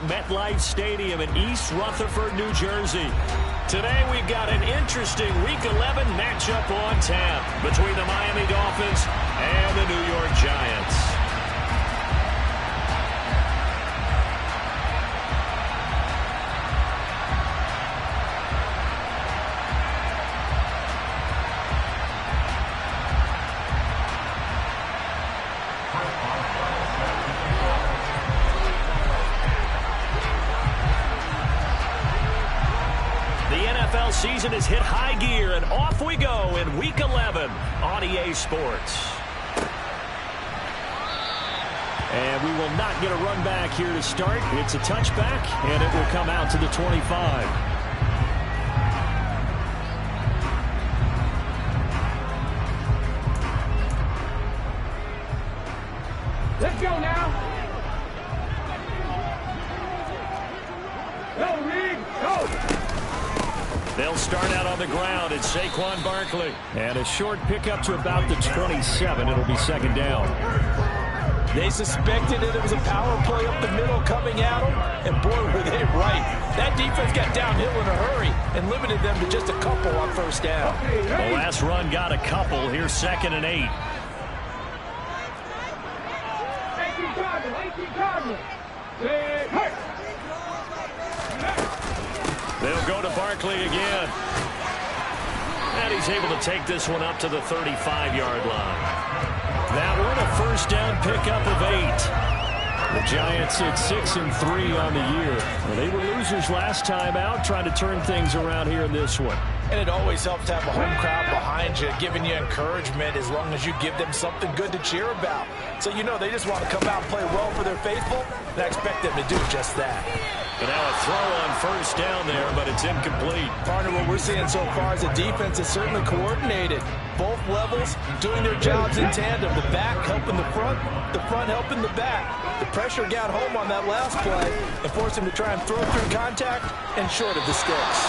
MetLife Stadium in East Rutherford, New Jersey. Today we've got an interesting Week 11 matchup on tap between the Miami Dolphins and the New York Giants. Season has hit high gear, and off we go in Week 11 on EA Sports. And we will not get a run back here to start. It's a touchback, and it will come out to the 25. Let's go now. Go, Reed, go. They'll start out on the ground. It's Saquon Barkley. And a short pickup to about the 27. It'll be second down. They suspected that it was a power play up the middle coming at them, and boy, were they right. That defense got downhill in a hurry and limited them to just a couple on first down. The last run got a couple. Here's 2nd and 8. They'll go to Barkley again. And he's able to take this one up to the 35-yard line. That one a first down pickup of 8. The Giants at 6-3 on the year. Well, they were losers last time out, trying to turn things around here in this one. And it always helps to have a home crowd behind you, giving you encouragement as long as you give them something good to cheer about. So you know they just want to come out and play well for their faithful, and I expect them to do just that. And now a throw on first down there, but it's incomplete. Partner, what we're seeing so far is the defense is certainly coordinated. Both levels doing their jobs in tandem. The back helping the front helping the back. The pressure got home on that last play and forced him to try and throw through contact and short of the sticks.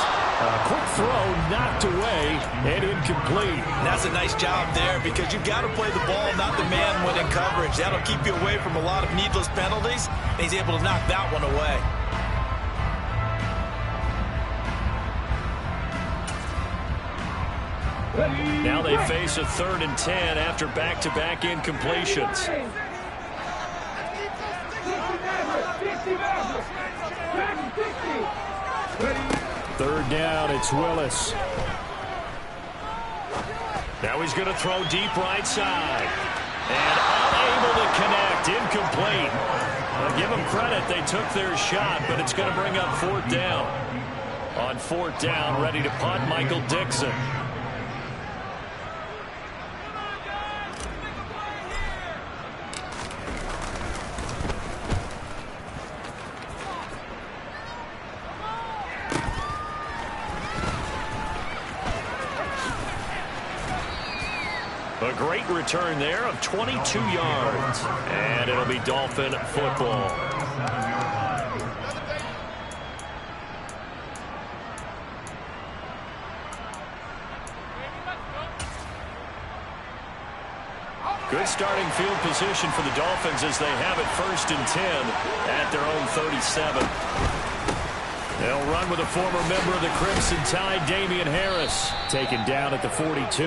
A quick throw knocked away and incomplete. And that's a nice job there because you've got to play the ball, not the man when in coverage. That'll keep you away from a lot of needless penalties, and he's able to knock that one away. Now they face a 3rd and 10 after back-to-back incompletions. Third down, it's Willis. Now he's going to throw deep right side. And unable to connect, incomplete. Well, give them credit, they took their shot, but it's going to bring up 4th down. On 4th down, ready to punt, Michael Dixon. A great return there of 22 yards. And it'll be Dolphin football. Good starting field position for the Dolphins as they have it 1st and 10 at their own 37. They'll run with a former member of the Crimson Tide, Damian Harris, taken down at the 42.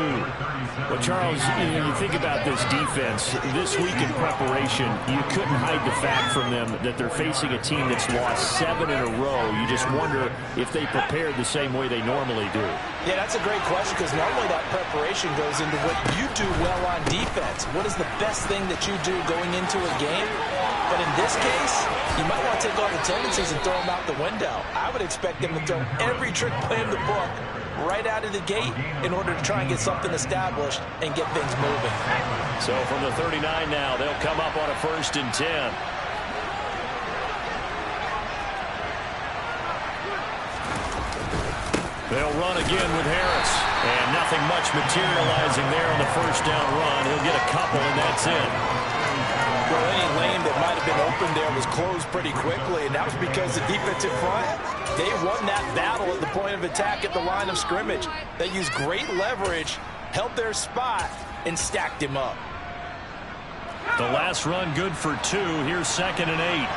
Well, Charles, you think about this defense. This week in preparation, you couldn't hide the fact from them that they're facing a team that's lost 7 in a row. You just wonder if they prepared the same way they normally do. Yeah, that's a great question because normally that preparation goes into what you do well on defense. What is the best thing that you do going into a game? But in this case, you might want to take all the tendencies and throw them out the window. I would expect them to throw every trick play in the book right out of the gate in order to try and get something established and get things moving. So from the 39 now, they'll come up on a 1st and 10. They'll run again with Harris. And nothing much materializing there on the first down run. He'll get a couple, and that's it. Well, any lane that might have been open there was closed pretty quickly, and that was because the defensive front, they won that battle at the point of attack at the line of scrimmage. They used great leverage, held their spot, and stacked him up. The last run good for 2. Here's 2nd and 8.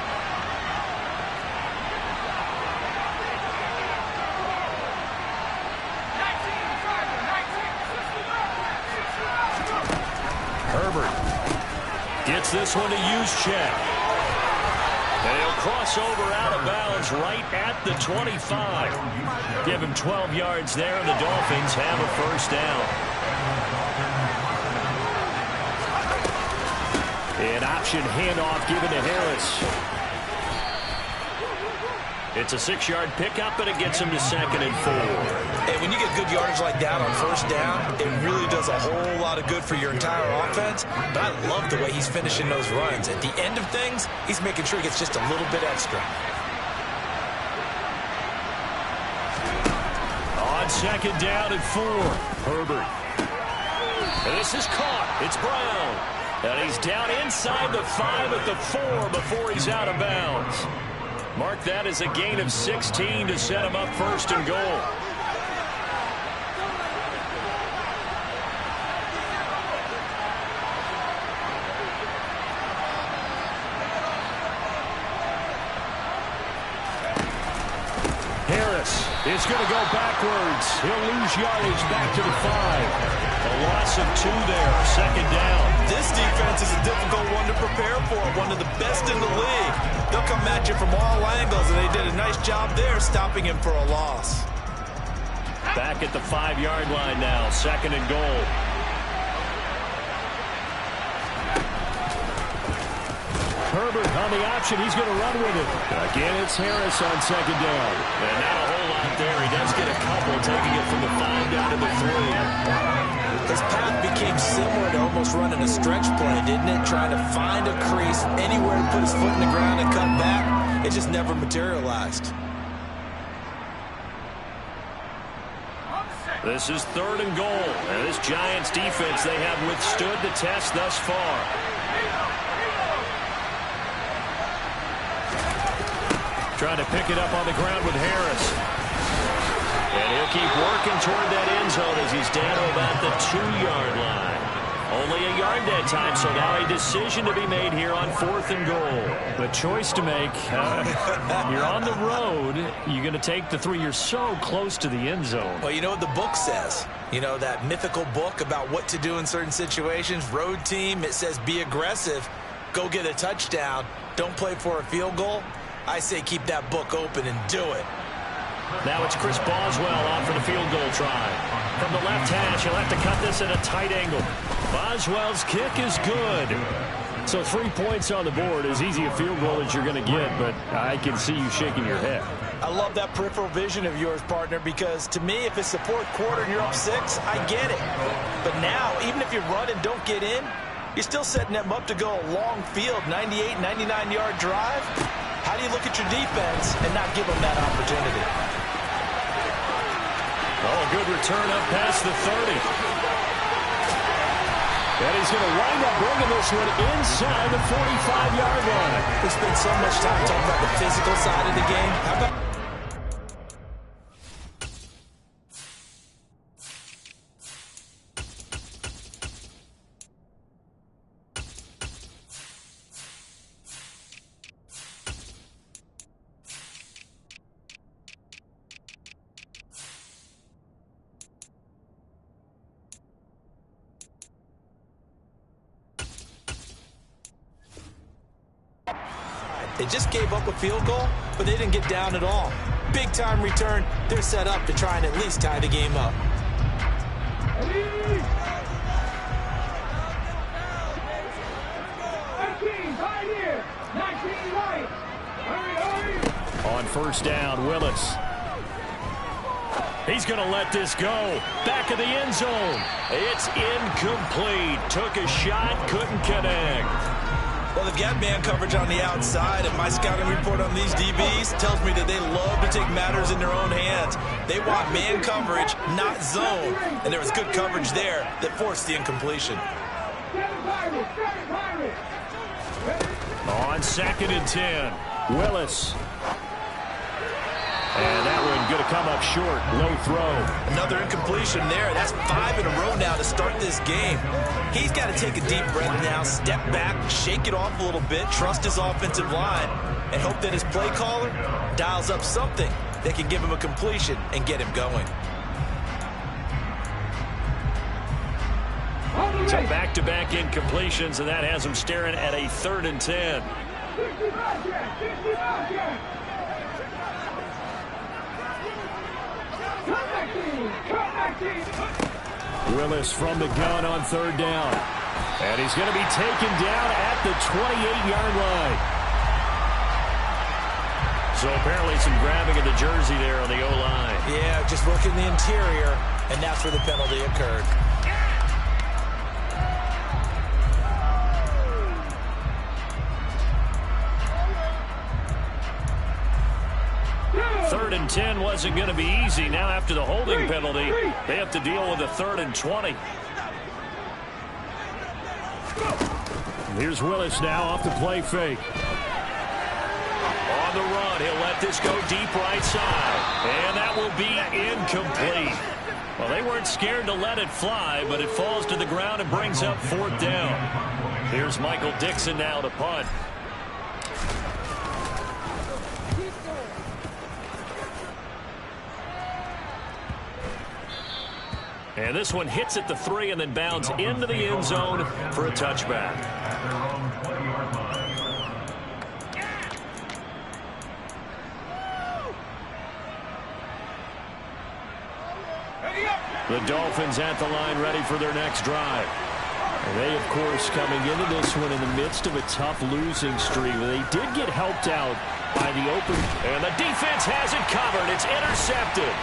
gets this one to Juszczyk. And he'll cross over out of bounds right at the 25. Give him 12 yards there, and the Dolphins have a first down. An option handoff given to Harris. It's a 6-yard pickup, and it gets him to 2nd and 4. And when you get good yardage like that on first down, it really does a whole lot of good for your entire offense. But I love the way he's finishing those runs. At the end of things, he's making sure he gets just a little bit extra. On 2nd down and 4, Herbert. And this is caught. It's Brown. And he's down inside the 5 at the 4 before he's out of bounds. Mark that as a gain of 16 to set him up 1st and goal. Harris is going to go backwards. He'll lose yardage back to the 5. A loss of 2 there, 2nd down. This defense is a difficult one to prepare for, one of the best in the league. They'll come at you from all angles, and they did a nice job there stopping him for a loss. Back at the 5-yard line now, 2nd and goal. Herbert on the option. He's going to run with it. Again, it's Harris on 2nd down. And not a whole lot there. He does get a couple, taking it from the 5 down to the 3. His path became similar to almost running a stretch play, didn't it? Trying to find a crease, anywhere to put his foot in the ground and cut back. It just never materialized. This is 3rd and goal. And this Giants defense, they have withstood the test thus far. Trying to pick it up on the ground with Harris. And he'll keep working toward that end zone as he's down to about the 2-yard line. Only a yard that time, so now a decision to be made here on 4th and goal. The choice to make. You're on the road. You're going to take the 3. You're so close to the end zone. Well, you know what the book says. You know, that mythical book about what to do in certain situations. Road team, it says be aggressive. Go get a touchdown. Don't play for a field goal. I say keep that book open and do it. Now it's Chris Boswell on for the field goal try. From the left hash, he'll have to cut this at a tight angle. Boswell's kick is good. So 3 points on the board, as easy a field goal as you're going to get, but I can see you shaking your head. I love that peripheral vision of yours, partner, because to me, if it's the 4th quarter and you're up 6, I get it. But now, even if you run and don't get in, you're still setting them up to go a long field, 98, 99-yard drive. How do you look at your defense and not give them that opportunity? Oh, a good return up past the 30. And he's going to wind up bringing this one inside the 45-yard line. We spent so much time talking about the physical side of the game. How about... They just gave up a field goal, but they didn't get down at all. Big time return. They're set up to try and at least tie the game up. On 1st down, Willis. He's going to let this go. Back of the end zone. It's incomplete. Took a shot, couldn't connect. Well, they've got man coverage on the outside, and my scouting report on these DBs tells me that they love to take matters in their own hands. They want man coverage, not zone. And there was good coverage there that forced the incompletion. On 2nd and 10, Willis. And that one going to come up short. Low throw. Another incompletion there. That's 5 in a row now to start this game. He's got to take a deep breath now, step back, shake it off a little bit, trust his offensive line, and hope that his play caller dials up something that can give him a completion and get him going. So back-to-back incompletions, and that has them staring at a 3rd and 10. Willis from the gun on 3rd down. And he's going to be taken down at the 28-yard line. So apparently some grabbing of the jersey there on the O-line. Yeah, just look in the interior, and that's where the penalty occurred. Third and 10 wasn't going to be easy. Now after the holding penalty, they have to deal with a 3rd and 20. Here's Willis now off the play fake. On the run, he'll let this go deep right side. And that will be incomplete. Well, they weren't scared to let it fly, but it falls to the ground and brings up 4th down. Here's Michael Dixon now to punt. And this one hits at the 3 and then bounds into the end zone for a touchback. The Dolphins at the line ready for their next drive. And they, of course, coming into this one in the midst of a tough losing streak. They did get helped out by the open. And the defense has it covered. It's intercepted.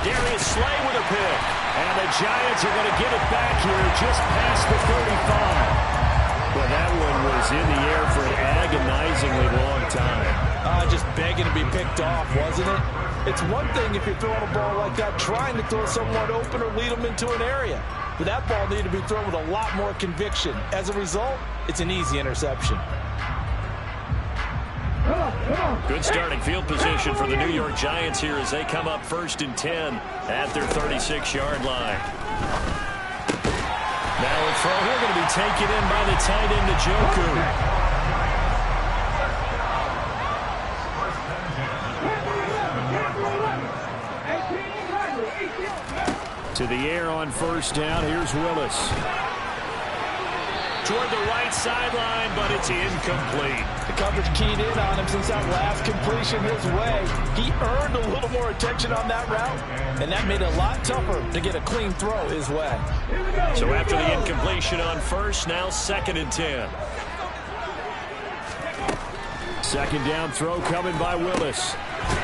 Darius Slay with a pick. And the Giants are going to get it back here just past the 35. Well, that one was in the air for an agonizingly long time. Just begging to be picked off, wasn't it? It's one thing if you're throwing a ball like that, trying to throw someone open or lead them into an area. But that ball needed to be thrown with a lot more conviction. As a result, it's an easy interception. Good starting field position for the New York Giants here as they come up 1st and 10 at their 36-yard line. Now a throw here going to be taken in by the tight end, Njoku. To the air on 1st down. Here's Willis. Toward the right sideline, but it's incomplete. The coverage keyed in on him since that last completion his way. He earned a little more attention on that route, and that made it a lot tougher to get a clean throw his way. So after the incompletion on 1st, now 2nd and 10. 2nd down throw coming by Willis.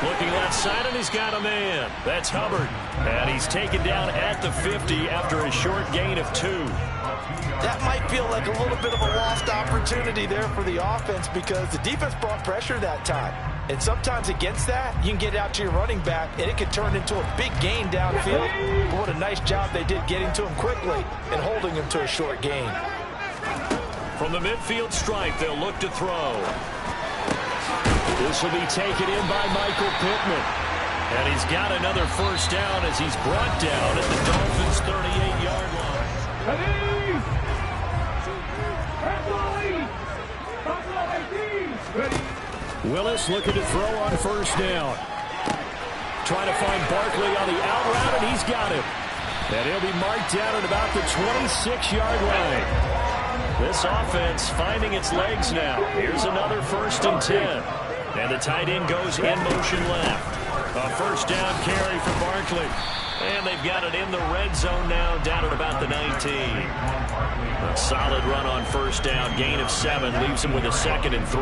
Looking left side, and he's got a man. That's Hubbard. And he's taken down at the 50 after a short gain of 2. That might feel like a little bit of a lost opportunity there for the offense because the defense brought pressure that time. And sometimes against that, you can get out to your running back, and it can turn into a big gain downfield. But what a nice job they did getting to him quickly and holding him to a short gain. From the midfield stripe, they'll look to throw. This will be taken in by Michael Pittman. And he's got another 1st down as he's brought down at the Dolphins' 38-yard line. Willis looking to throw on 1st down. Trying to find Barkley on the out route, and he's got him. And he'll be marked down at about the 26-yard line. This offense finding its legs now. Here's another 1st and 10. And the tight end goes in motion left. A 1st down carry for Barkley. And they've got it in the red zone now, down at about the 19. A solid run on 1st down. Gain of 7 leaves them with a 2nd and 3.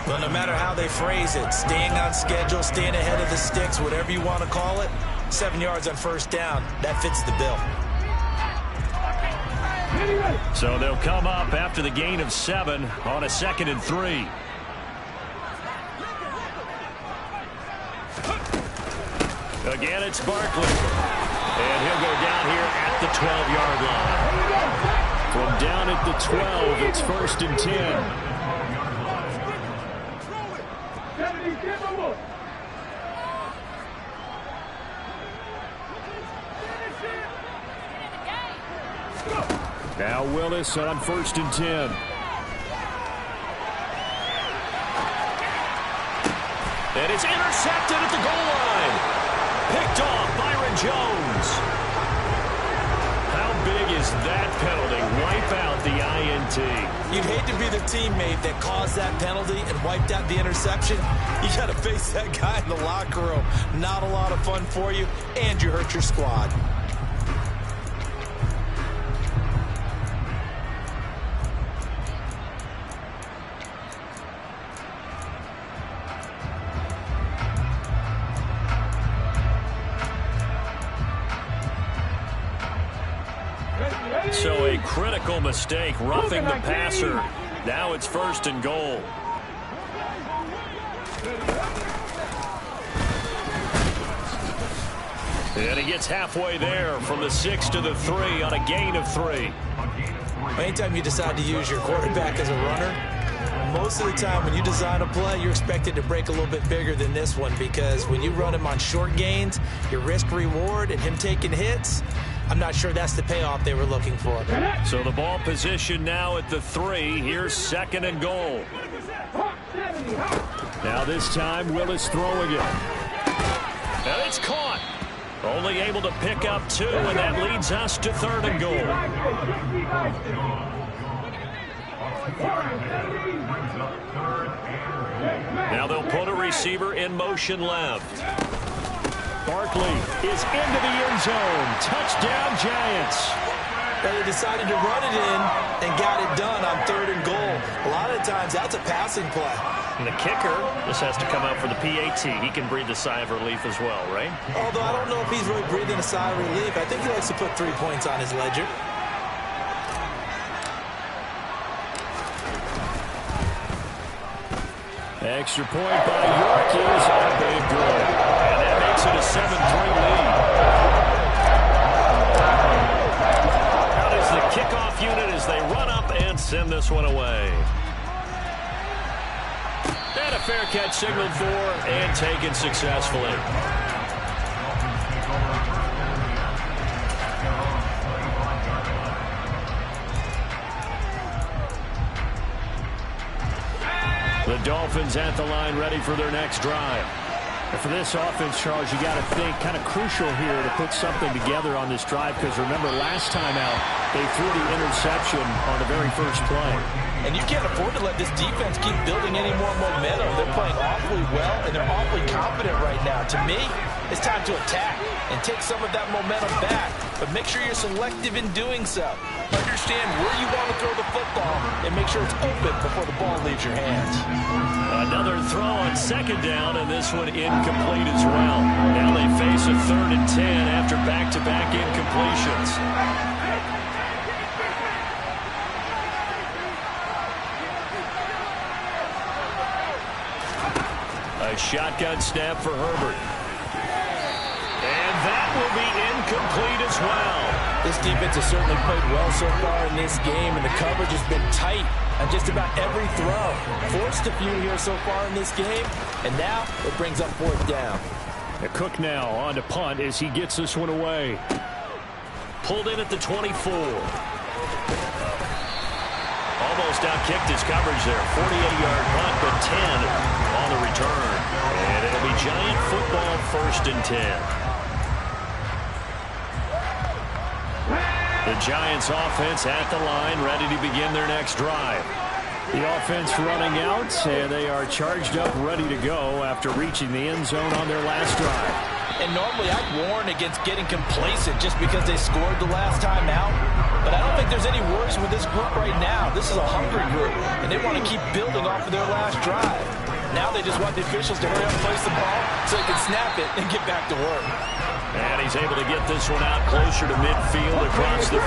Well, no matter how they phrase it, staying on schedule, staying ahead of the sticks, whatever you want to call it, 7 yards on 1st down, that fits the bill. So they'll come up after the gain of 7 on a 2nd and 3. Again, it's Barkley. And he'll go down here at the 12-yard line. From down at the 12, it's 1st and 10. Now Willis on 1st and 10. And it's intercepted at the goal line. Picked off Byron Jones. How big is that penalty? Wipe out the INT. You'd hate to be the teammate that caused that penalty and wiped out the interception. You got to face that guy in the locker room. Not a lot of fun for you, and you hurt your squad. So a critical mistake, roughing the passer. Now it's 1st and goal. And he gets halfway there from the 6 to the 3 on a gain of 3. Anytime you decide to use your quarterback as a runner, most of the time when you design a play, you're expected to break a little bit bigger than this one, because when you run him on short gains, your risk-reward and him taking hits, I'm not sure that's the payoff they were looking for. So the ball position now at the 3. Here's 2nd and goal. Now this time, Willis throwing it. And it's caught. Only able to pick up 2, and that leads us to 3rd and goal. Now they'll put a receiver in motion left. Barkley is into the end zone. Touchdown, Giants. They decided to run it in and got it done on 3rd and goal. A lot of the times, that's a passing play. And the kicker just has to come out for the PAT. He can breathe a sigh of relief as well, right? Although I don't know if he's really breathing a sigh of relief. I think he likes to put 3 points on his ledger. Extra point by York is a big goal. And that makes it a 7-3 lead. Out is the kickoff unit as they run up and send this one away. And a fair catch signaled for and taken successfully. The Dolphins at the line, ready for their next drive. And for this offense, Charles, you got to think kind of crucial here to put something together on this drive, because remember last time out they threw the interception on the very first play. And you can't afford to let this defense keep building any more momentum. They're playing awfully well, and they're awfully confident right now. To me, it's time to attack and take some of that momentum back. But make sure you're selective in doing so. Understand where you want to throw the football and make sure it's open before the ball leaves your hands. Another throw on 2nd down, and this one incomplete as well. Now they face a 3rd and 10 after back-to-back incompletions. A shotgun snap for Herbert. And that will be incomplete as well. This defense has certainly played well so far in this game, and the coverage has been tight on just about every throw. Forced a few here so far in this game, and now it brings up 4th down. Cook now on to punt as he gets this one away. Pulled in at the 24. Almost outkicked his coverage there. 48-yard punt, but 10 on the return. And it'll be Giant football, 1st and 10. The Giants offense at the line, ready to begin their next drive. The offense running out, and they are charged up, ready to go after reaching the end zone on their last drive. And normally I'd warn against getting complacent just because they scored the last time out. But I don't think there's any worries with this group right now. This is a hungry group, and they want to keep building off of their last drive. Now they just want the officials to hurry up and place the ball so they can snap it and get back to work. And he's able to get this one out closer to midfield across the 45.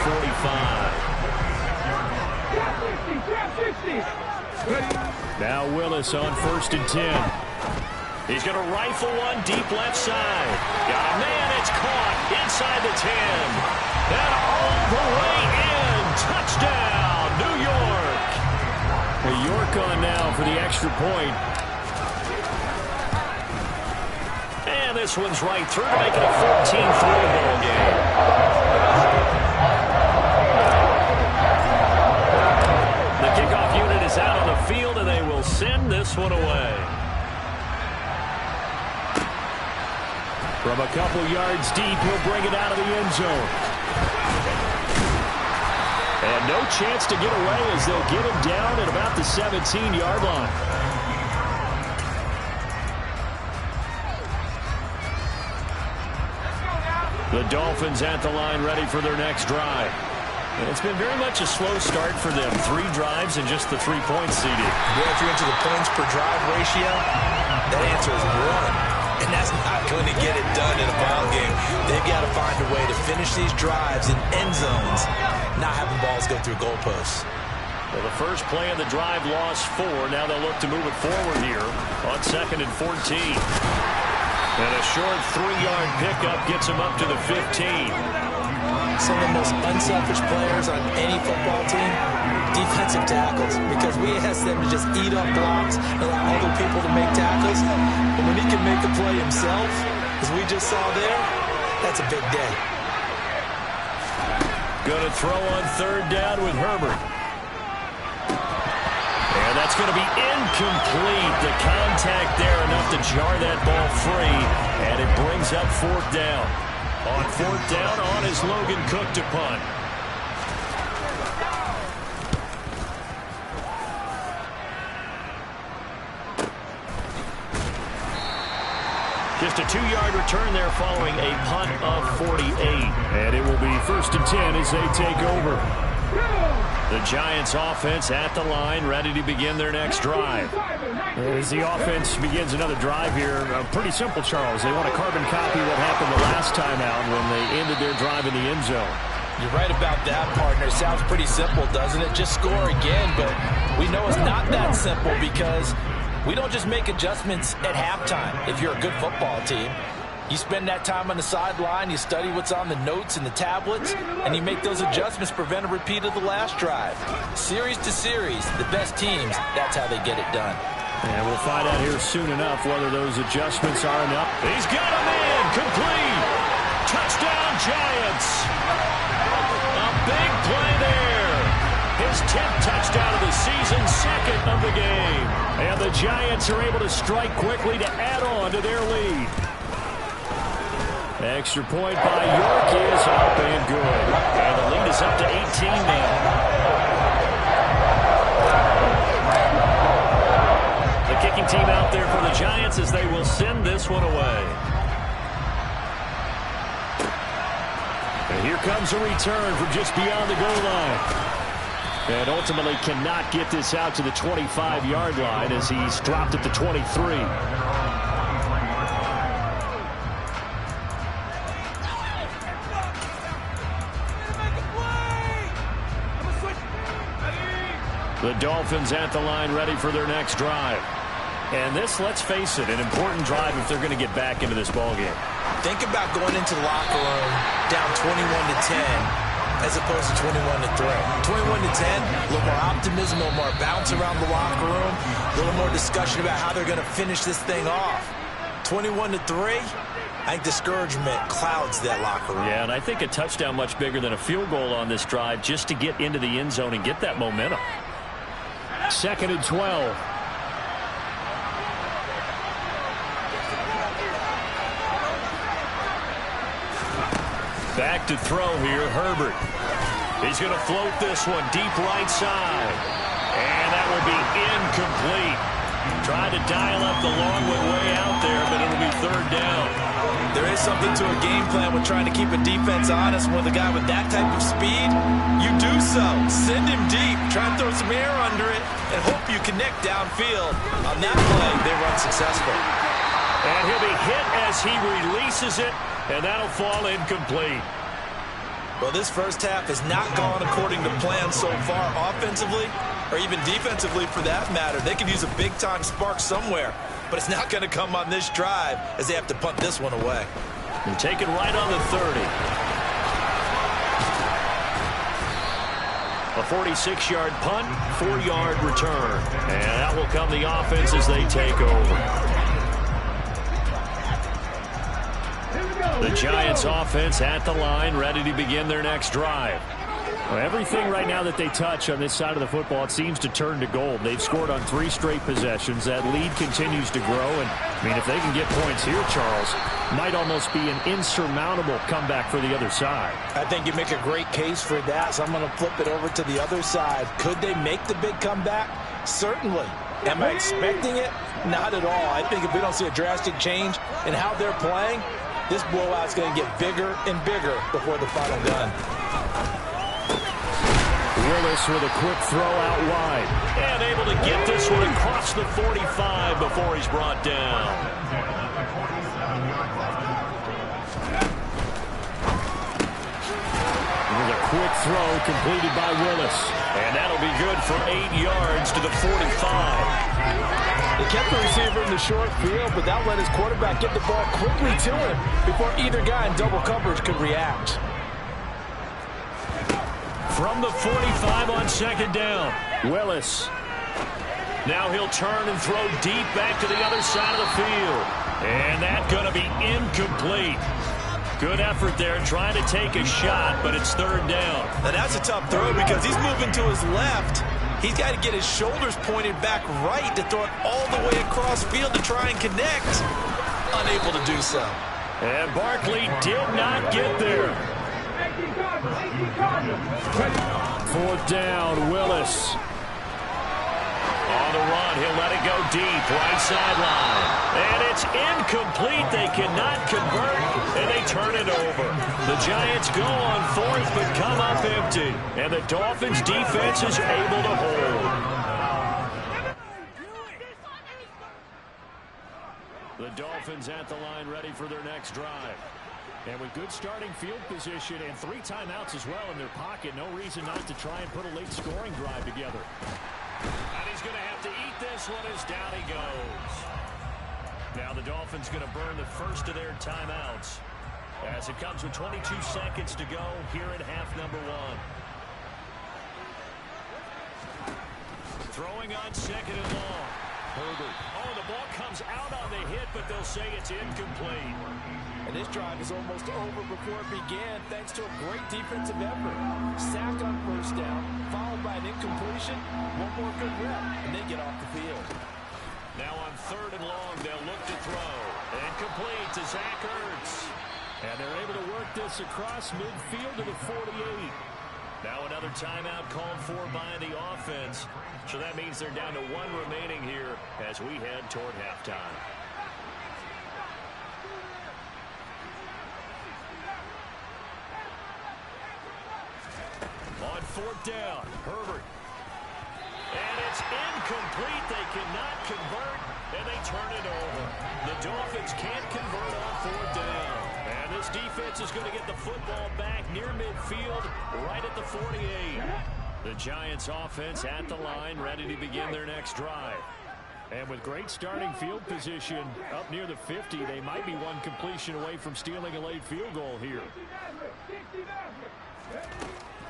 Now Willis on 1st and 10. He's going to rifle one deep left side. Got a man, it's caught inside the 10. And all the way in. Touchdown, New York. York on now for the extra point. And this one's right through to make it a 14-3 ball game. The kickoff unit is out on the field, and they will send this one away. From a couple yards deep, he'll bring it out of the end zone. And no chance to get away as they'll get him down at about the 17-yard line. The Dolphins at the line ready for their next drive. And it's been very much a slow start for them. 3 drives and just the 3 points seeded. Yeah, if you're into the points per drive ratio, that answer is 1. And that's not going to get it done in a ball game. They've got to find a way to finish these drives in end zones, not having balls go through goalposts. Well, the first play of the drive lost 4. Now they'll look to move it forward here on 2nd and 14. And a short 3-yard pickup gets him up to the 15. Some of the most unselfish players on any football team, defensive tackles, because we ask them to just eat up blocks and allow other people to make tackles. But when he can make a play himself, as we just saw there, that's a big day. Going to throw on 3rd down with Herbert. And that's going to be incomplete. The contact there enough to jar that ball free, and it brings up 4th down. On 4th down, on is Logan Cook to punt. Just a 2-yard return there following a punt of 48. And it will be 1st and 10 as they take over. The Giants offense at the line, ready to begin their next drive. As the offense begins another drive here, pretty simple, Charles. They want to carbon copy what happened the last time out when they ended their drive in the end zone. You're right about that, partner. Sounds pretty simple, doesn't it? Just score again, but we know it's not that simple because we don't just make adjustments at halftime if you're a good football team. You spend that time on the sideline, you study what's on the notes and the tablets, and you make those adjustments, prevent a repeat of the last drive. Series to series, the best teams, that's how they get it done. And we'll find out here soon enough whether those adjustments are enough. He's got him in, complete. Touchdown, Giants. A big play there. His 10th touchdown of the season, 2nd of the game. And the Giants are able to strike quickly to add on to their lead. Extra point by York is up and good. And the lead is up to 18 now. The kicking team out there for the Giants as they will send this one away. And here comes a return from just beyond the goal line. And ultimately cannot get this out to the 25-yard line as he's dropped at the 23. The Dolphins at the line ready for their next drive. And this, let's face it, an important drive if they're going to get back into this ballgame. Think about going into the locker room down 21-10 as opposed to 21-3. 21-10, a little more optimism, a little more bounce around the locker room, a little more discussion about how they're going to finish this thing off. 21-3, I think discouragement clouds that locker room. Yeah, and I think a touchdown much bigger than a field goal on this drive just to get into the end zone and get that momentum. 2nd and 12. Back to throw here, Herbert. He's going to float this one deep right side. And that will be incomplete. Tried to dial up the long way out there, but it'll be 3rd down. There is something to a game plan with trying to keep a defense honest. With a guy with that type of speed, you do so. Send him deep. Try and throw some air under it and hope you connect downfield. On that play, they run successful. And he'll be hit as he releases it, and that'll fall incomplete. Well, this first half has not gone according to plan so far offensively, or even defensively for that matter. They could use a big-time spark somewhere, but it's not going to come on this drive as they have to punt this one away. And take it right on the 30. A 46-yard punt, 4-yard return. And that will come the offense as they take over. The Giants offense at the line, ready to begin their next drive. Well, everything right now that they touch on this side of the football, it seems to turn to gold. They've scored on 3 straight possessions. That lead continues to grow. And, I mean, if they can get points here, Charles, might almost be an insurmountable comeback for the other side. I think you make a great case for that, so I'm going to flip it over to the other side. Could they make the big comeback? Certainly. Am I expecting it? Not at all. I think if we don't see a drastic change in how they're playing, this blowout's going to get bigger and bigger before the final gun. Willis with a quick throw out wide. And able to get this one across the 45 before he's brought down. With a quick throw completed by Willis. And that'll be good for 8 yards to the 45. They kept the receiver in the short field, but that let his quarterback get the ball quickly to him before either guy in double coverage could react. From the 45 on second down. Willis. Now he'll turn and throw deep back to the other side of the field. And that's going to be incomplete. Good effort there trying to take a shot, but it's third down. And that's a tough throw because he's moving to his left. He's got to get his shoulders pointed back right to throw it all the way across field to try and connect. Unable to do so. And Barkley did not get there. 4th down, Willis. On the run, he'll let it go deep, right sideline. And it's incomplete. They cannot convert, and they turn it over. The Giants go on 4th, but come up empty. And the Dolphins' defense is able to hold. The Dolphins at the line, ready for their next drive. And with good starting field position and 3 timeouts as well in their pocket, no reason not to try and put a late scoring drive together. And he's going to have to eat this one as down he goes. Now the Dolphins going to burn the first of their timeouts as it comes with 22 seconds to go here in half number 1. Throwing on second and long. Herbert. Oh, the ball comes out on the hit, but they'll say it's incomplete. And this drive is almost over before it began thanks to a great defensive effort. Sack on first down, followed by an incompletion. One more good rep, and they get off the field. Now on third and long, they'll look to throw. And complete to Zach Ertz. And they're able to work this across midfield to the 48. Now another timeout called for by the offense. So that means they're down to 1 remaining here as we head toward halftime. On 4th down, Herbert. And it's incomplete. They cannot convert, and they turn it over. The Dolphins can't convert on 4th down. And this defense is going to get the football back near midfield, right at the 48. The Giants offense at the line, ready to begin their next drive. And with great starting field position up near the 50, they might be 1 completion away from stealing a late field goal here.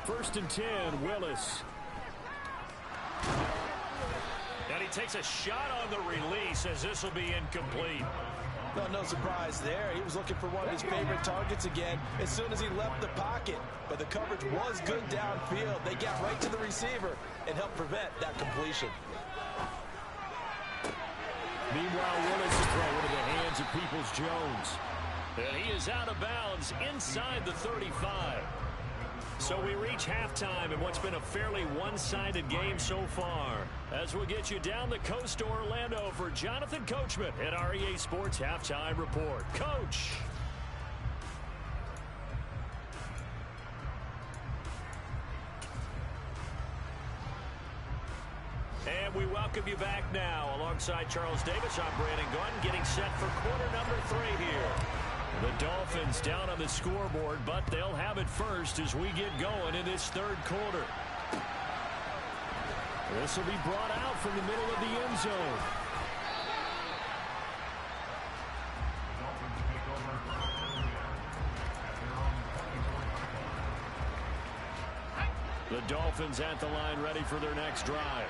1st and 10, Willis. And he takes a shot on the release as this will be incomplete. Well, no surprise there. He was looking for one of his favorite targets again as soon as he left the pocket. But the coverage was good downfield. They got right to the receiver and helped prevent that completion. Meanwhile, Willis is thrown into the hands of Peoples-Jones. And he is out of bounds inside the 35. So we reach halftime in what's been a fairly one-sided game so far. As we'll get you down the coast to Orlando for Jonathan Coachman at our EA Sports Halftime Report. Coach. And we welcome you back now. Alongside Charles Davis, I'm Brandon Gunn, getting set for quarter number 3 here. The Dolphins down on the scoreboard, but they'll have it first as we get going in this 3rd quarter. This will be brought out from the middle of the end zone. The Dolphins at the line ready for their next drive.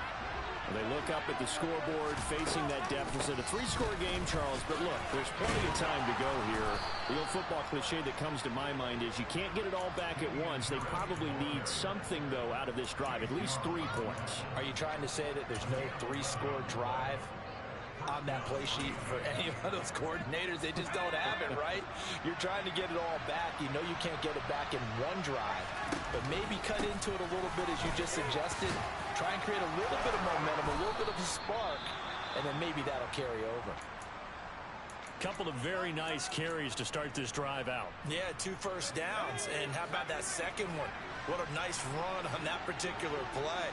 They look up at the scoreboard facing that deficit. A 3-score game, Charles, but look, there's plenty of time to go here. The old football cliche that comes to my mind is you can't get it all back at once. They probably need something, though, out of this drive, at least 3 points. Are you trying to say that there's no 3-score drive on that play sheet for any of those coordinators? They just don't have it, right? You're trying to get it all back. You know you can't get it back in one drive, but maybe cut into it a little bit as you just suggested. Try and create a little bit of momentum, a little bit of a spark, and then maybe that'll carry over. Couple of very nice carries to start this drive out. Yeah, 2 first downs. And how about that second one? What a nice run on that particular play.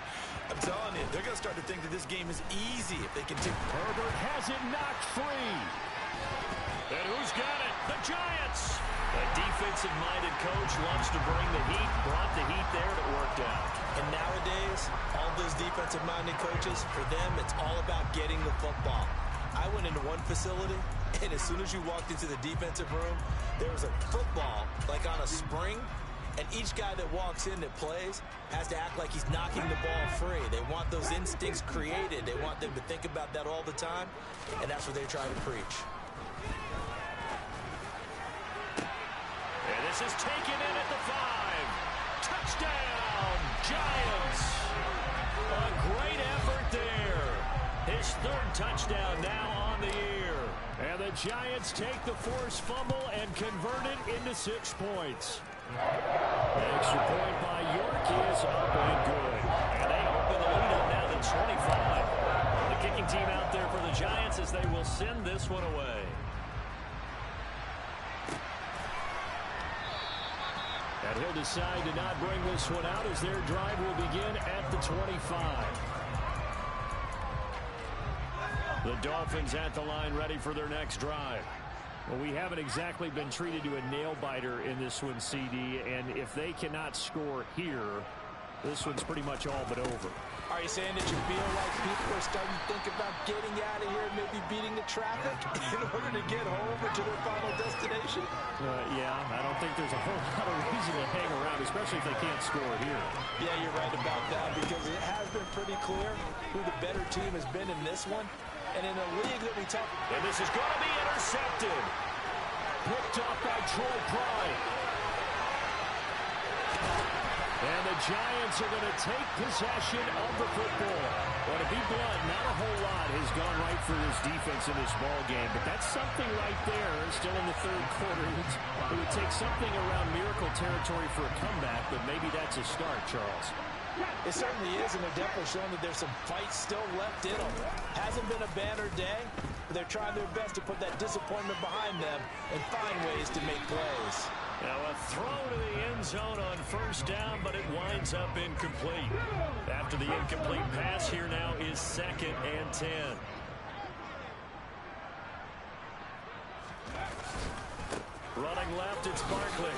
I'm telling you, they're going to start to think that this game is easy if they can take. Herbert has it knocked free. And who's got it? The Giants. A defensive-minded coach loves to bring the heat. Brought the heat there, and it worked out. And nowadays, all those defensive-minded coaches, for them, it's all about getting the football. I went into one facility, and as soon as you walked into the defensive room, there was a football, like on a spring, and each guy that walks in that plays has to act like he's knocking the ball free. They want those instincts created. They want them to think about that all the time, and that's what they're trying to preach. And this is taken in at the 5. Touchdown, Giants. A great effort there. His 3rd touchdown now on the year. And the Giants take the forced fumble and convert it into 6 points. The extra point by York is up and good. And they open the lead up now to 25. The kicking team out there for the Giants as they will send this one away. And he'll decide to not bring this one out as their drive will begin at the 25. The Dolphins at the line ready for their next drive. Well, we haven't exactly been treated to a nail-biter in this one, CD, and if they cannot score here, this one's pretty much all but over. Are you saying that you feel like people are starting to think about getting out of here and maybe beating the traffic in order to get home or to their final destination? Yeah, I don't think there's a whole lot of reason to hang around, especially if they can't score here. Yeah, you're right about that because it has been pretty clear who the better team has been in this one. And in a league that we talk... And this is going to be intercepted. Picked off by Troy Pride. And the Giants are going to take possession of the football. Well, to be blunt, not a whole lot has gone right for this defense in this ball game, but that's something right there. Still in the 3rd quarter. It would take something around miracle territory for a comeback, but maybe that's a start, Charles. It certainly is, and they're definitely showing that there's some fight still left in them. Hasn't been a banner day, but they're trying their best to put that disappointment behind them and find ways to make plays. Now a throw to the end zone on 1st down, but it winds up incomplete. After the incomplete pass, here now is 2nd and 10. Running left, it's Barkley.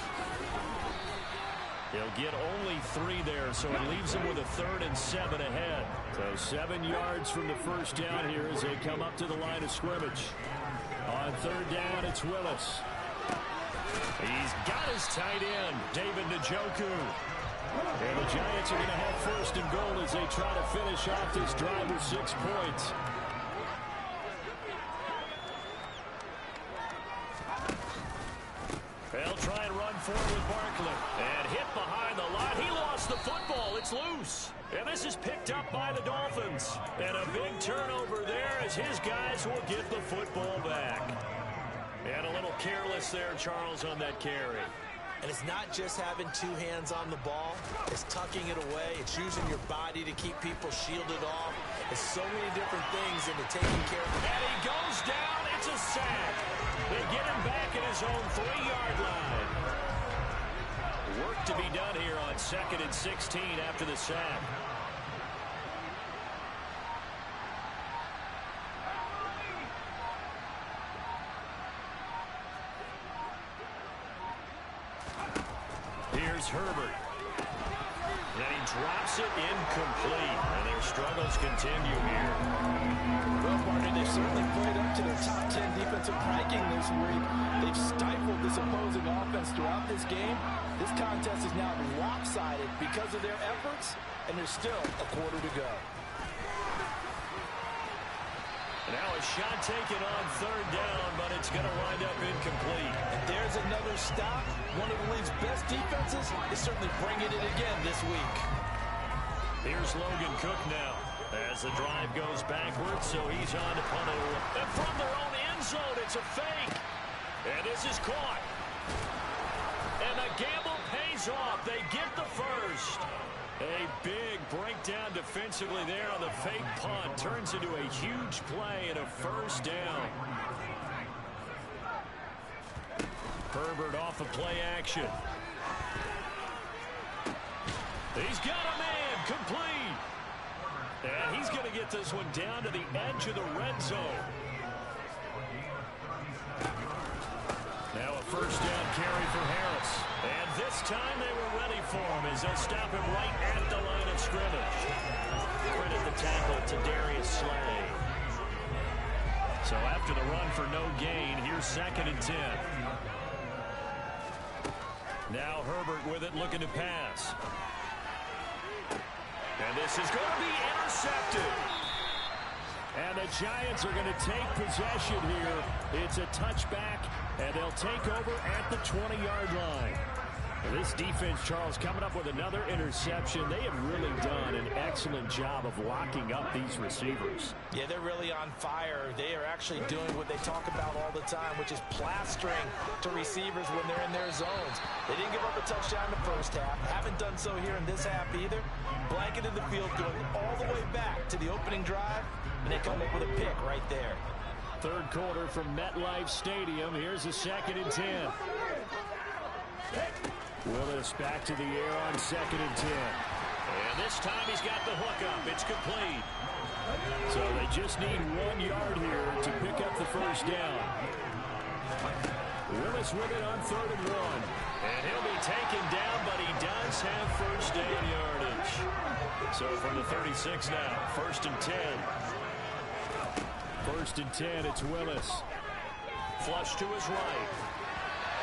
He'll get only 3 there, so it leaves him with a 3rd and 7 ahead. So 7 yards from the 1st down here as they come up to the line of scrimmage. On 3rd down, it's Willis. He's got his tight end, David Njoku. And the Giants are going to have 1st and goal as they try to finish off this drive with 6 points. They'll try and run forward with Barkley. And hit behind the line. He lost the football. It's loose. And this is picked up by the Dolphins. And a big turnover there as his guys will get the football back. And a little careless there, Charles, on that carry. And it's not just having 2 hands on the ball. It's tucking it away. It's using your body to keep people shielded off. It's so many different things into taking care of. And he goes down. It's a sack. They get him back at his own 3-yard line. Work to be done here on 2nd and 16 after the sack. Here's Herbert. Then he drops it incomplete. And their struggles continue here. Well, partner, they've certainly played up to their top 10 defensive ranking this week. They've stifled this opposing offense throughout this game. This contest is now lopsided because of their efforts, and there's still a quarter to go. Now a shot taken on third down, but it's going to wind up incomplete. And there's another stop. One of the league's best defenses is certainly bringing it again this week. Here's Logan Cook now as the drive goes backwards, so he's on to punt it. And from their own end zone, it's a fake. And this is caught. And the gamble pays off. They get the first. A big breakdown defensively there on the fake punt. Turns into a huge play and a first down. Herbert off of play action. He's got a man complete. And he's going to get this one down to the edge of the red zone. Now a first down carry for Harris. And this time they were ready for him as they'll stop him right at the line of scrimmage. Credit the tackle to Darius Slay. So after the run for no gain, here's 2nd and 10. Now Herbert with it, looking to pass. And this is going to be intercepted. And the Giants are going to take possession here. It's a touchback, and they'll take over at the 20-yard line. And this defense, Charles, coming up with another interception. They have really done an excellent job of locking up these receivers. Yeah, they're really on fire. They are actually doing what they talk about all the time, which is plastering to receivers when they're in their zones. They didn't give up a touchdown in the first half. Haven't done so here in this half either. Blanketed the field going all the way back to the opening drive, and they come up with a pick right there. Third quarter from MetLife Stadium. Here's a 2nd and 10. Willis back to the air on 2nd and 10. And this time he's got the hook up. It's complete. So they just need 1 yard here to pick up the first down. Willis with it on 3rd and 1. And he'll be taken down, but he does have first down yardage. So from the 36 now, 1st and 10. 1st and 10, it's Willis. Flush to his right.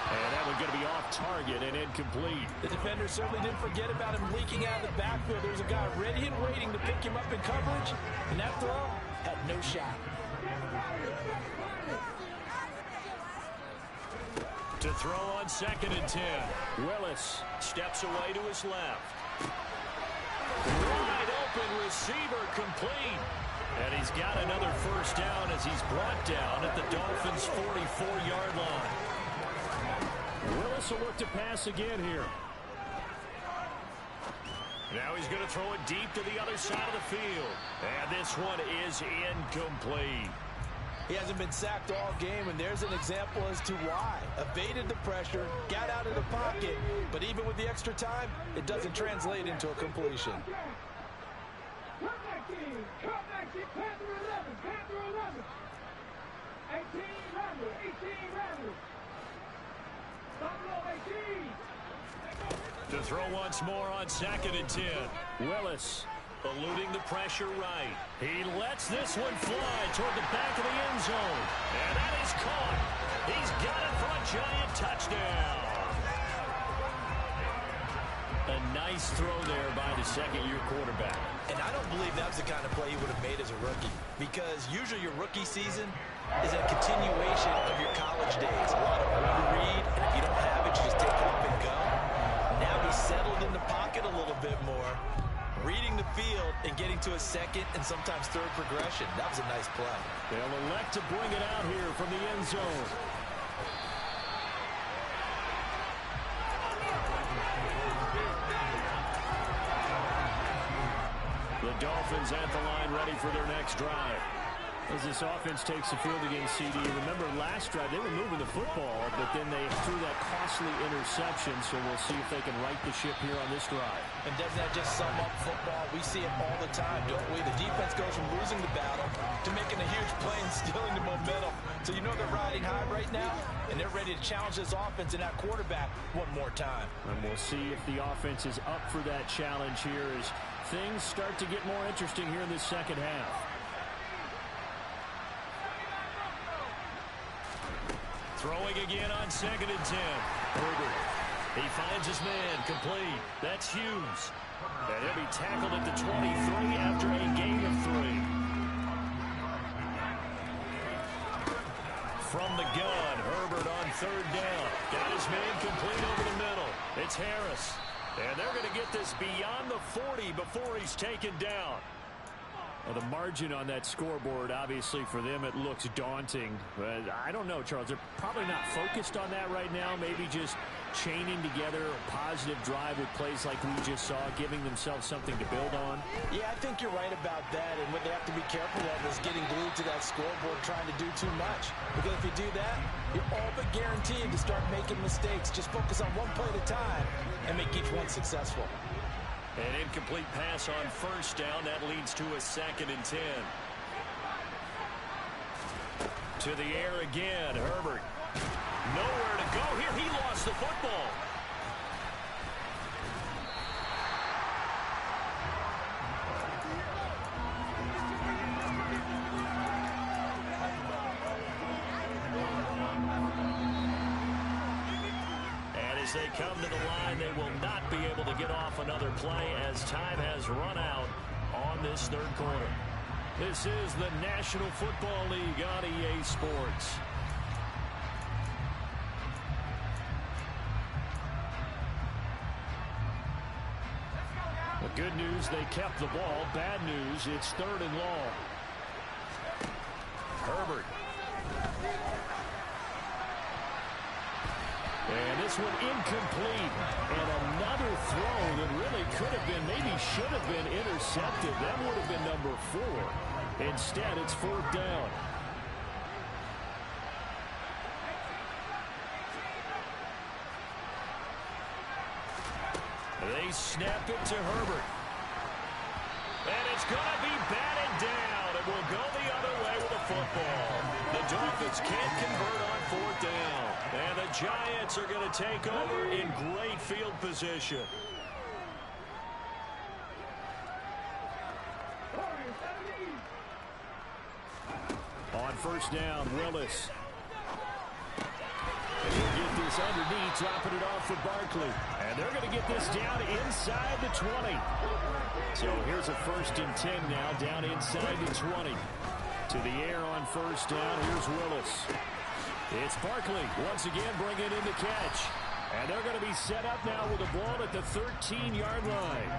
And that one's going to be off target and incomplete. The defender certainly didn't forget about him leaking out of the backfield. There's a guy ready and waiting to pick him up in coverage, and that throw had no shot. To throw on 2nd and 10. Willis steps away to his left. Wide open receiver complete. And he's got another first down as he's brought down at the Dolphins' 44-yard line. Willis will look to pass again here. Now he's going to throw it deep to the other side of the field. And this one is incomplete. He hasn't been sacked all game, and there's an example as to why. Evaded the pressure, got out of the pocket, but even with the extra time, it doesn't translate into a completion. Panther 11, Panther 11. 18 Randall, 18 Randall. To throw once more on 2nd and 10. Willis eluding the pressure right. He lets this one fly toward the back of the end zone. And that is caught. He's got it for a Giant touchdown. A nice throw there by the second-year quarterback. And I don't believe that was the kind of play he would have made as a rookie, because usually your rookie season is a continuation of your college days. A lot of read, and if you don't have it, you just take off and go. Now he's settled in the pocket a little bit more, reading the field and getting to a second and sometimes third progression. That was a nice play. They'll elect to bring it out here from the end zone. The Dolphins at the line, ready for their next drive. As this offense takes the field against CD, remember last drive they were moving the football, but then they threw that costly interception, so we'll see if they can right the ship here on this drive. And doesn't that just sum up football? We see it all the time, don't we? The defense goes from losing the battle to making a huge play and stealing the momentum. So you know they're riding high right now, and they're ready to challenge this offense and that quarterback one more time. And we'll see if the offense is up for that challenge here as things start to get more interesting here in this second half. Throwing again on 2nd and 10. Herbert. He finds his man complete. That's Hughes. And he'll be tackled at the 23 after a gain of 3. third down. Got his man complete over the middle. It's Harris. And they're going to get this beyond the 40 before he's taken down. Well, the margin on that scoreboard, obviously, for them, it looks daunting. But I don't know, Charles. They're probably not focused on that right now. Maybe just chaining together a positive drive with plays like we just saw, giving themselves something to build on. Yeah, I think you're right about that. And what they have to be careful of is getting glued to that scoreboard trying to do too much. Because if you do that, you're all but guaranteed to start making mistakes. Just focus on one play at a time and make each one successful. An incomplete pass on first down. That leads to a 2nd and 10. To the air again. Herbert. Nowhere to go here. He lost the football. As they come to the line, they will not be able to get off another play as time has run out on this third quarter. This is the National Football League on EA Sports. The good news, they kept the ball. Bad news, it's 3rd and long. Herbert. And this one incomplete. And another throw that really could have been, maybe should have been intercepted. That would have been number 4. Instead, it's 4th down. They snap it to Herbert. And it's going to be batted down. It will go the other way with the football. The Dolphins can't convert on 4th down. And the Giants are going to take over in great field position. On first down, Willis. And he'll get this underneath, dropping it off for Barkley. And they're going to get this down inside the 20. So here's a 1st and 10 now, down inside the 20. To the air on first down, here's Willis. It's Barkley once again bringing in the catch. And they're going to be set up now with the ball at the 13-yard line.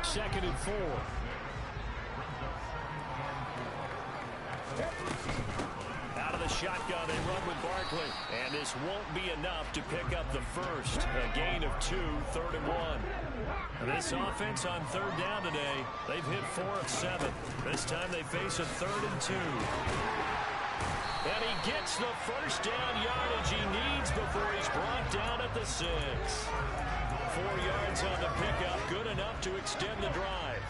2nd and 4. Out of the shotgun, they run with Barkley. And this won't be enough to pick up the first. A gain of 2, 3rd and 1. This offense on 3rd down today, they've hit 4 of 7. This time they face a 3rd and 2. And he gets the first down yardage he needs before he's brought down at the 6. 4 yards on the pickup, good enough to extend the drive.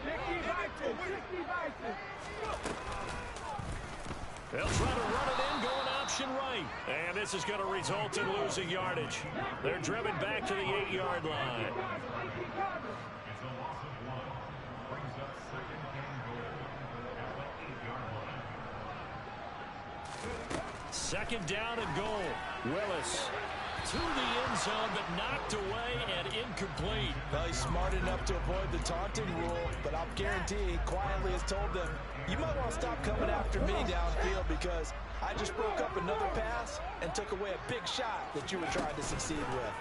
60 Vikings. They'll try to run it in, going option right. And this is going to result in losing yardage. They're driven back to the 8-yard line. Second down and goal. Willis to the end zone, but knocked away and incomplete. Well, he's smart enough to avoid the taunting rule, but I'll guarantee he quietly has told them, you might want to stop coming after me downfield because I just broke up another pass and took away a big shot that you were trying to succeed with.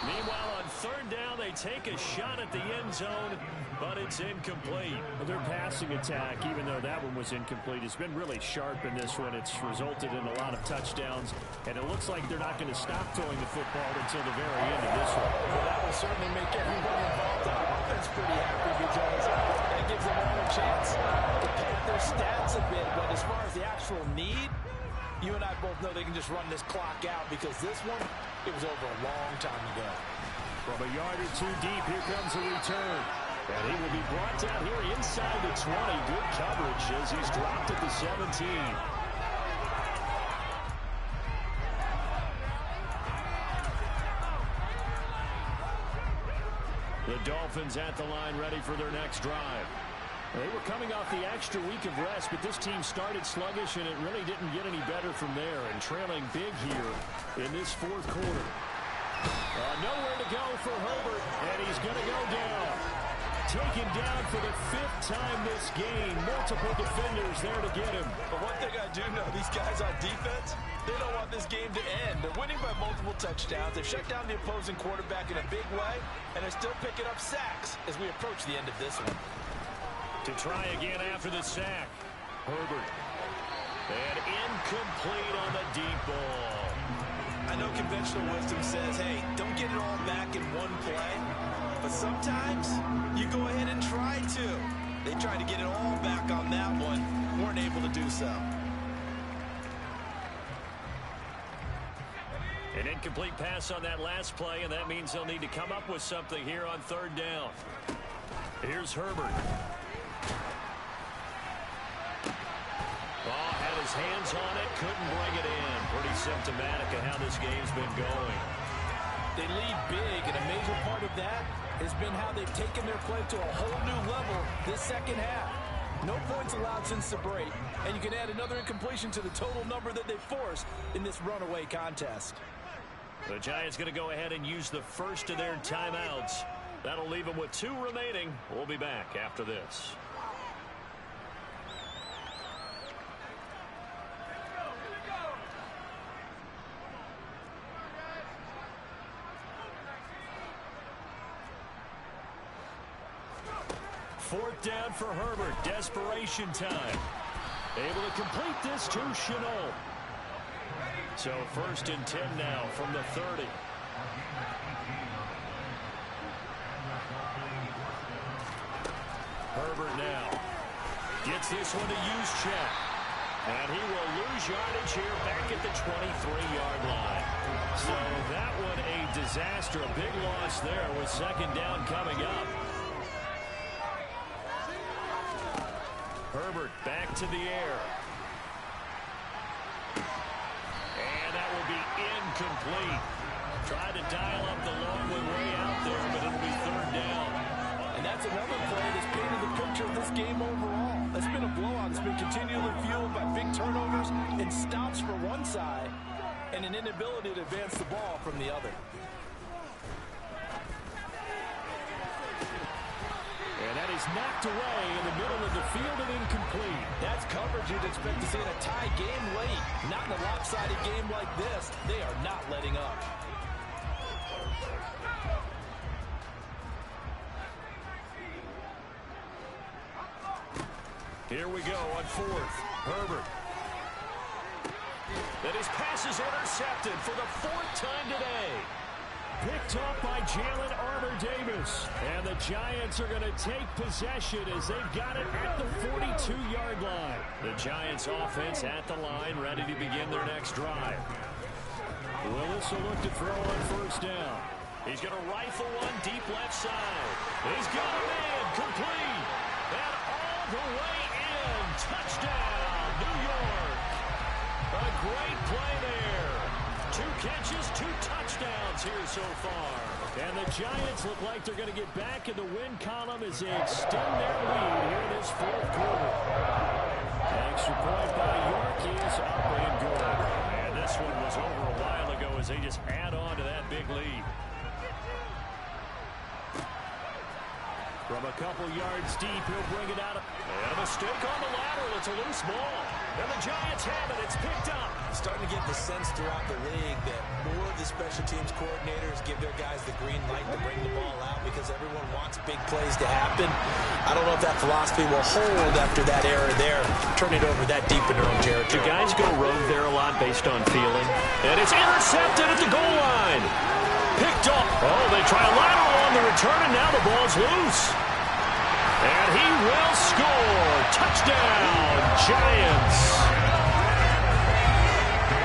Meanwhile, on 3rd down, they take a shot at the end zone, but it's incomplete. Well, their passing attack, even though that one was incomplete, has been really sharp in this one. It's resulted in a lot of touchdowns, and it looks like they're not going to stop throwing the football until the very end of this one. Well, that will certainly make everybody involved on offense pretty happy because that gives them all a chance to pad their stats a bit. But as far as the actual need, you and I both know they can just run this clock out because this one, it was over a long time ago. From a yard or 2 deep, here comes a return. And he will be brought down here inside the 20. Good coverage as he's dropped at the 17. The Dolphins at the line ready for their next drive. They were coming off the extra week of rest, but this team started sluggish, and it really didn't get any better from there. And trailing big here in this 4th quarter. Nowhere to go for Herbert, and he's going to go down. taken down for the 5th time this game. Multiple defenders there to get him. But one thing I do know, these guys on defense, they don't want this game to end. They're winning by multiple touchdowns. They've shut down the opposing quarterback in a big way, and they're still picking up sacks as we approach the end of this one. To try again after the sack. Herbert. And incomplete on the deep ball. I know conventional wisdom says, hey, don't get it all back in one play. But sometimes you go ahead and try to. They tried to get it all back on that one. Weren't able to do so. An incomplete pass on that last play, and that means they'll need to come up with something here on 3rd down. Here's Herbert. Oh, had his hands on it, couldn't bring it in. Pretty symptomatic of how this game's been going. They lead big, and a major part of that has been how they've taken their play to a whole new level this second half. No points allowed since the break, and you can add another incompletion to the total number that they forced in this runaway contest. The Giants going to go ahead and use the first of their timeouts. That'll leave them with 2 remaining. We'll be back after this. Fourth down for Herbert. Desperation time. Able to complete this to Chenault. So 1st and 10 now from the 30. Herbert now gets this one to Juszczyk. And he will lose yardage here back at the 23-yard line. So that one a disaster. A big loss there with 2nd down coming up. Herbert back to the air. And that will be incomplete. Tried to dial up the long way out there, but it'll be 3rd down. And that's another play that's painted the picture of this game overall. It's been a blowout. It's been continually fueled by big turnovers and stops for one side and an inability to advance the ball from the other. And that is knocked away in the middle of the field and incomplete. That's coverage you'd expect to see in a tie game late. Not in a lopsided game like this. They are not letting up. Here we go on 4th. Herbert. And his pass is intercepted for the 4th time today. Picked off by Jalen Armour-Davis. And the Giants are going to take possession as they've got it at the 42-yard line. The Giants offense at the line, ready to begin their next drive. Willis will look to throw on 1st down. He's going to rifle one deep left side. He's got a man, complete. And all the way in. Touchdown, New York. A great play there. 2 catches, 2 touchdowns here so far. And the Giants look like they're going to get back in the win column as they extend their lead here in this 4th quarter. Extra point by York is up and good. And this one was over a while ago as they just add on to that big lead. From a couple yards deep, he'll bring it out. And a mistake on the lateral. It's a loose ball. And the Giants have it. It's picked up. Starting to get the sense throughout the league that more of the special teams coordinators give their guys the green light to bring the ball out because everyone wants big plays to happen. I don't know if that philosophy will hold after that error there. Turn it over that deep in their own territory. Do guys go rogue there a lot based on feeling? And it's intercepted at the goal line. Picked up. Oh, they try a lateral on the return, and now the ball's loose. And he will score. Touchdown, Giants.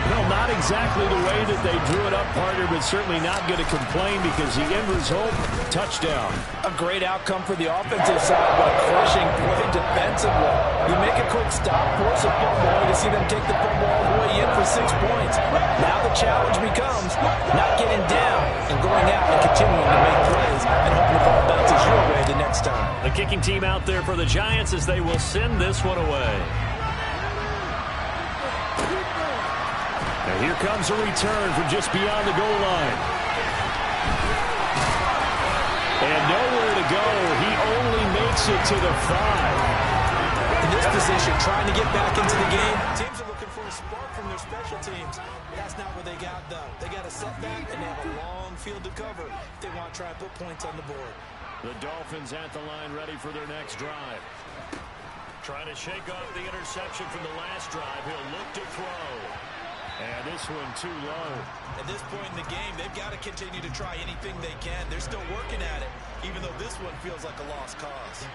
Well, not exactly the way that they drew it up, partner, but certainly not going to complain because the end result, touchdown. A great outcome for the offensive side, but a crushing play defensively. You make a quick stop, force a fumble, to see them take the fumble all the way in for 6 points. Now the challenge becomes not getting down and going out and continuing to make plays and hoping the ball bounces your way the next time. The kicking team out there for the Giants as they will send this one away. And here comes a return from just beyond the goal line. And nowhere to go. He only takes it to the 5. In this position, trying to get back into the game. Teams are looking for a spark from their special teams. That's not what they got, though. They got a setback, and they have a long field to cover if they want to try and put points on the board. The Dolphins at the line ready for their next drive. Trying to shake off the interception from the last drive. He'll look to throw. And this one too low. At this point in the game, they've got to continue to try anything they can. They're still working at it, even though this one feels like a lost cause.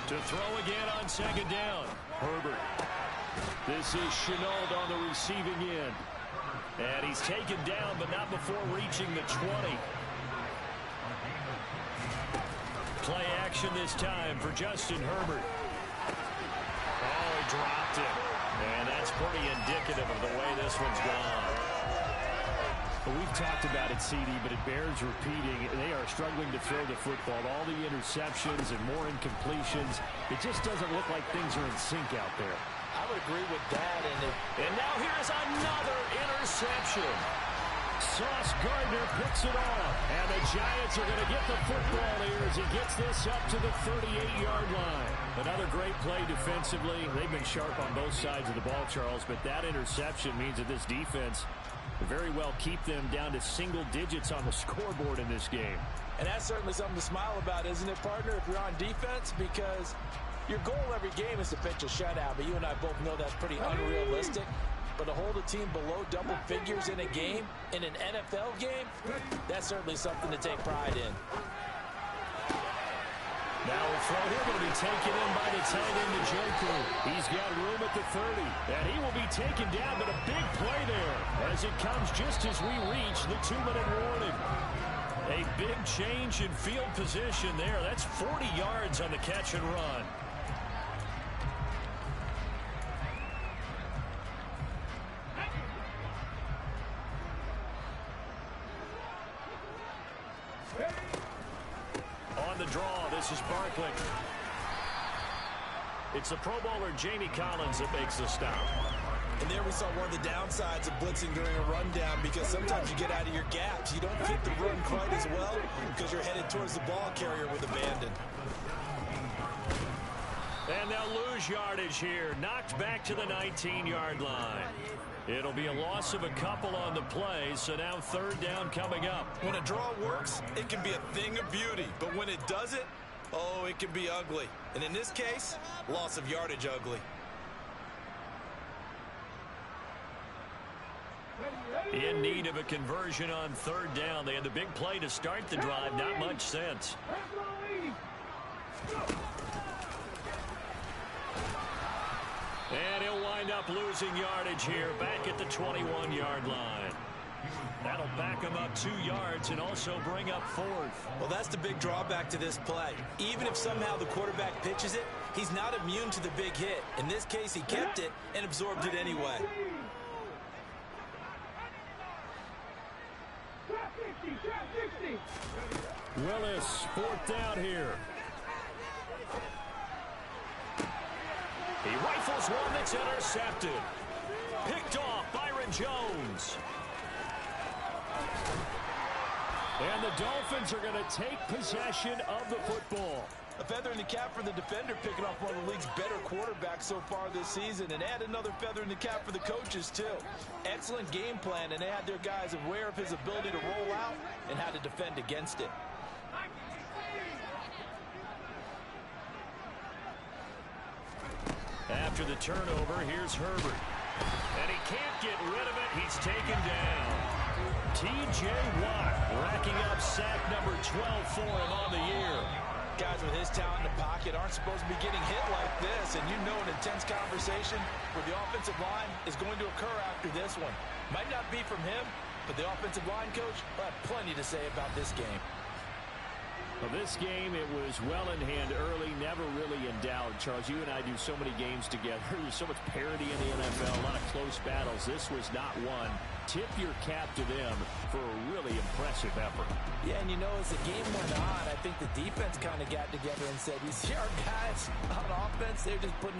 To throw again on second down. Herbert. This is Chenault on the receiving end. And he's taken down, but not before reaching the 20. Play action this time for Justin Herbert. Oh, he dropped it. And that's pretty indicative of the way this one's gone. Well, we've talked about it, CD, but it bears repeating. They are struggling to throw the football. All the interceptions and more incompletions. It just doesn't look like things are in sync out there. I would agree with that. And now here's another interception. Sauce Gardner picks it off. And the Giants are going to get the football here as he gets this up to the 38-yard line. Another great play defensively. They've been sharp on both sides of the ball, Charles, but that interception means that this defense very well keep them down to single digits on the scoreboard in this game. And that's certainly something to smile about, isn't it, partner, if you're on defense? Because your goal every game is to pitch a shutout, but you and I both know that's pretty unrealistic. But to hold a team below double figures in a game, in an NFL game, that's certainly something to take pride in. Now a throw here going to be taken in by the tight end, Njoku. He's got room at the 30. And he will be taken down, but a big play there as it comes just as we reach the 2-minute warning. A big change in field position there. That's 40 yards on the catch and run. On the draw, this is Barkley. It's the Pro Bowler Jamie Collins that makes the stop. And there we saw one of the downsides of blitzing during a rundown, because sometimes you get out of your gaps. You don't fit the run quite as well because you're headed towards the ball carrier with abandon. And they'll lose yardage here. Knocked back to the 19-yard line. It'll be a loss of a couple on the play, so now third down coming up. When a draw works, it can be a thing of beauty. But when it doesn't, oh, it can be ugly. And in this case, loss of yardage ugly. In need of a conversion on third down. They had the big play to start the drive. Not much sense. And he'll wind up losing yardage here back at the 21-yard line. That'll back him up 2 yards and also bring up fourth. Well, that's the big drawback to this play. Even if somehow the quarterback pitches it, he's not immune to the big hit. In this case, he kept it and absorbed it anyway. Willis, fourth down here. He rifles one that's intercepted. Picked off Byron Jones. And the Dolphins are going to take possession of the football. A feather in the cap for the defender, picking off one of the league's better quarterbacks so far this season. And add another feather in the cap for the coaches, too. Excellent game plan, and they had their guys aware of his ability to roll out and how to defend against it. After the turnover, here's Herbert. And he can't get rid of it. He's taken down. T.J. Watt racking up sack number 12 for him on the year. Guys with his talent in the pocket aren't supposed to be getting hit like this. And you know an intense conversation where the offensive line is going to occur after this one. Might not be from him, but the offensive line coach will have plenty to say about this game. Well, this game, it was well in hand early, never really in doubt. Charles, you and I do so many games together. There's so much parity in the NFL, a lot of close battles. This was not one. Tip your cap to them for a really impressive effort. Yeah, and you know, as the game went on, I think the defense kind of got together and said, you see our guys on offense, they're just putting up